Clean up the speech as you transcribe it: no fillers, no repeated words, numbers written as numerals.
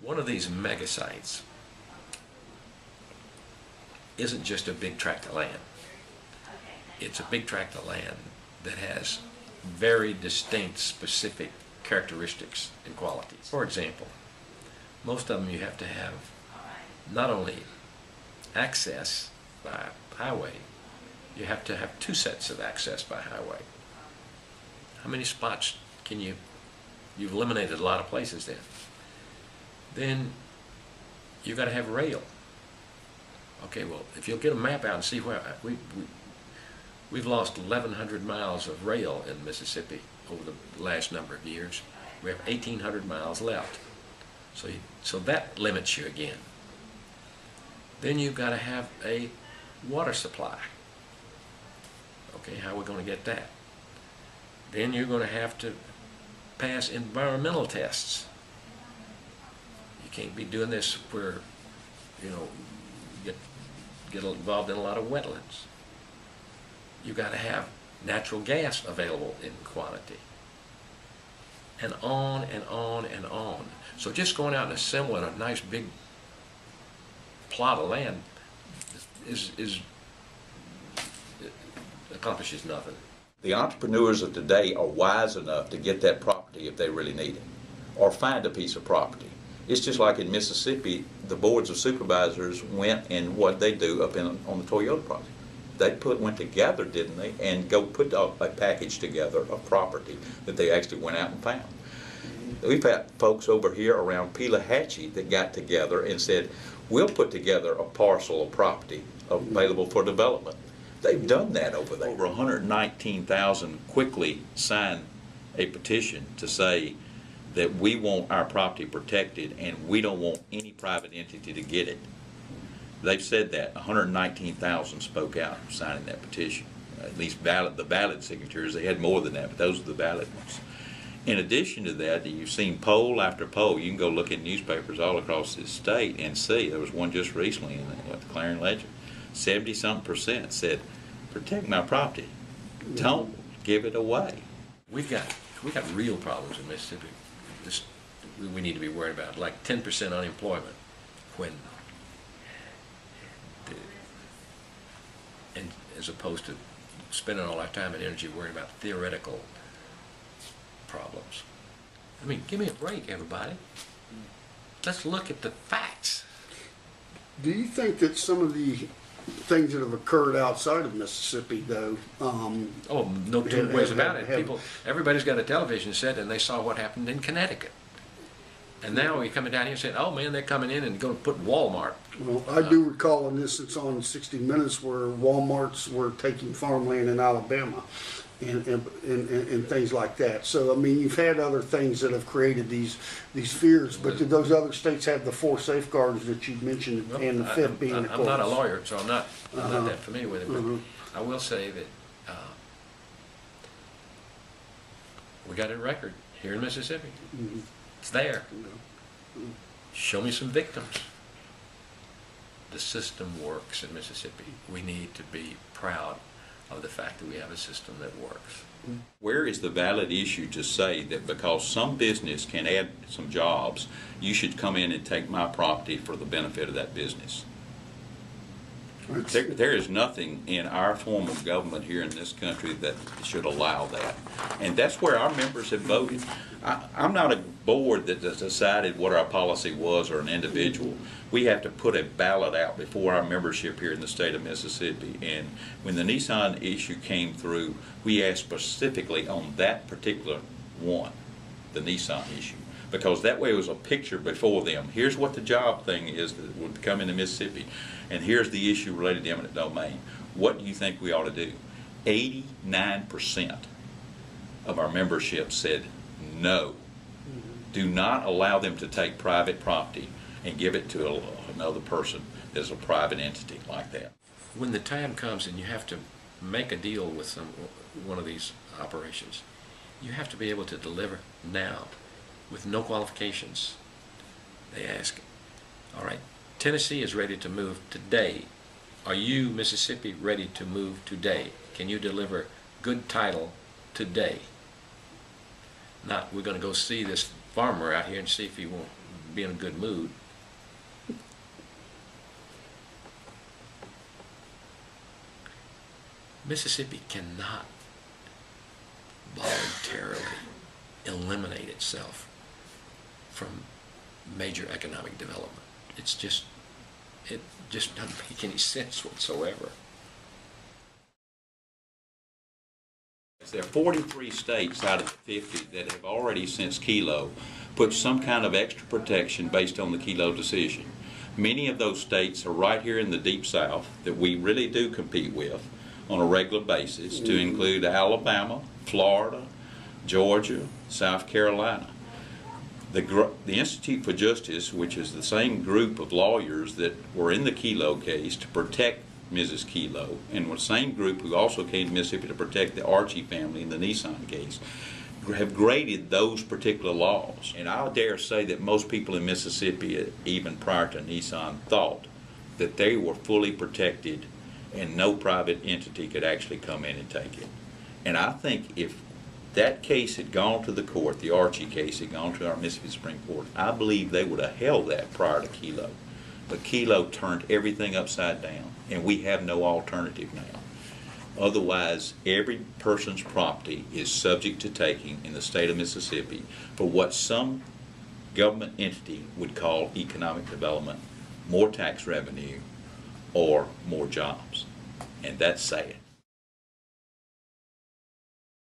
One of these mega sites isn't just a big tract of land. It's a big tract of land that has very distinct, specific characteristics and qualities. For example, most of them you have to have not only access by highway, you have to have two sets of access by highway. How many spots can you've eliminated a lot of places then. Then you've got to have rail. Okay, well, if you'll get a map out and see where we've lost 1,100 miles of rail in Mississippi over the last number of years. We have 1,800 miles left. So that limits you again. Then you've got to have a water supply. Okay, how are we going to get that? Then you're going to have to pass environmental tests. You can't be doing this where, you know, get involved in a lot of wetlands. You've got to have natural gas available in quantity. And on and on and on. So just going out and assembling a nice big plot of land accomplishes nothing. The entrepreneurs of today are wise enough to get that property if they really need it, or find a piece of property. It's just like in Mississippi, the boards of supervisors went and what they do up on the Toyota project. They went together, didn't they, and go put a package together of property that they actually went out and found. We've had folks over here around Pelahatchie that got together and said, we'll put together a parcel of property available for development. They've done that over there. Over 119,000 quickly signed a petition to say that we want our property protected and we don't want any private entity to get it. They've said that. 119,000 spoke out signing that petition. At least the valid signatures. They had more than that, but those are the valid ones. In addition to that, you've seen poll after poll. You can go look in newspapers all across this state and see. There was one just recently in the Clarion Ledger. 70-something% said, protect my property. Don't give it away. We got real problems in Mississippi. We need to be worried about, like 10% unemployment, when, and as opposed to spending all our time and energy worrying about theoretical problems. I mean, give me a break, everybody. Let's look at the facts. Do you think that some of the things that have occurred outside of Mississippi, though? Oh, no two ways about it. Everybody's got a television set, and they saw what happened in Connecticut. And now we're coming down here and saying, "Oh man, they're coming in and going to put Walmart." Well, I do recall an instance on 60 Minutes where Walmarts were taking farmland in Alabama, and things like that. So I mean, you've had other things that have created these fears. But did those other states have the 4 safeguards that you mentioned, and the 5th being the courts? I'm not a lawyer, so I'm not that familiar with it. But I will say that we got a record here in Mississippi. It's there. Show me some victims. The system works in Mississippi. We need to be proud of the fact that we have a system that works. Where is the valid issue to say that because some business can add some jobs, you should come in and take my property for the benefit of that business? There is nothing in our form of government here in this country that should allow that. And that's where our members have voted. I'm not a board that has decided what our policy was or an individual. We have to put a ballot out before our membership here in the state of Mississippi. And when the Nissan issue came through, we asked specifically on that particular one, the Nissan issue. Because that way it was a picture before them. Here's what the job thing is that would come into Mississippi, and here's the issue related to eminent domain. What do you think we ought to do? 89% of our membership said no. Do not allow them to take private property and give it to another person that's a private entity like that. When the time comes and you have to make a deal with one of these operations, you have to be able to deliver now, with no qualifications. They ask, all right, Tennessee is ready to move today. Are you, Mississippi, ready to move today? Can you deliver good title today? Not, we're going to go see this farmer out here and see if he won't be in a good mood. Mississippi cannot voluntarily eliminate itself from major economic development. It just doesn't make any sense whatsoever. There are 43 states out of the 50 that have already, since Kelo, put some kind of extra protection based on the Kelo decision. Many of those states are right here in the Deep South that we really do compete with on a regular basis, to include Alabama, Florida, Georgia, South Carolina. The Institute for Justice, which is the same group of lawyers that were in the Kelo case to protect Mrs. Kelo, and the same group who also came to Mississippi to protect the Archie family in the Nissan case, have graded those particular laws. And I dare say that most people in Mississippi, even prior to Nissan, thought that they were fully protected and no private entity could actually come in and take it. And I think if that case had gone to the court, the Archie case had gone to our Mississippi Supreme Court, I believe they would have held that prior to Kelo. But Kelo turned everything upside down, and we have no alternative now. Otherwise, every person's property is subject to taking in the state of Mississippi for what some government entity would call economic development, more tax revenue, or more jobs. And that's sad.